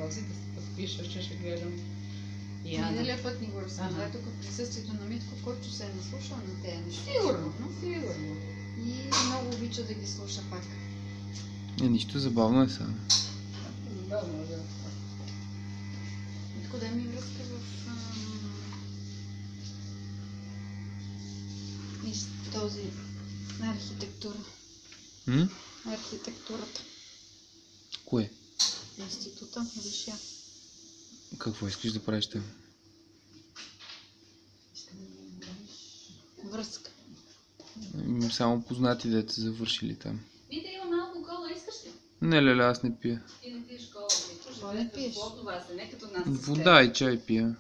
въпроси, да се подпишеш, че ще гледам. Миналия път ни го разказа тук в присъствието на Митко, който се е наслушал на тези неща. Сигурно. И много обича да ги слуша пак. Нищо забавно е сега. Забавно, да. Митко, дай ми връзка в този архитектура. Архитектурата. Кое? Института Висшия. Какво искаш да правиш там? Връзка. Само познати деца завършили там. Вите, има малко кола, искаш ли? Не, леле, аз не пия. Ти не пиеш кола, Какво не пиеш? не като нас. Вода и чай пия.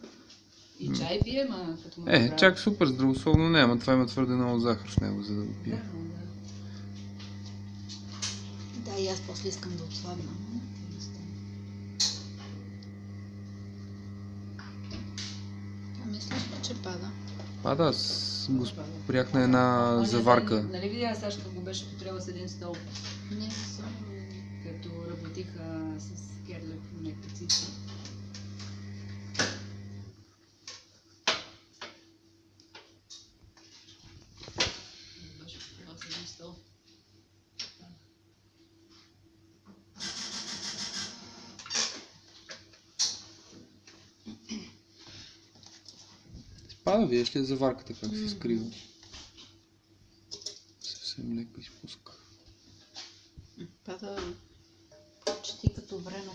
И чай пие, ма като му Чак супер здравословно не, ама това има твърде много захар в него, за да го пия. Да, и аз после искам да отслабна. Мислиш ли, че пада? Пада, аз го спрях на една заварка. Нали видя Сашка го беше потребал с един стол, Не, само. като работиха с Керлев мекацици. Беше потребал с един стол. Пада, виж ли заварката как се скрива. Съвсем леко изпуска. Пада почти като време.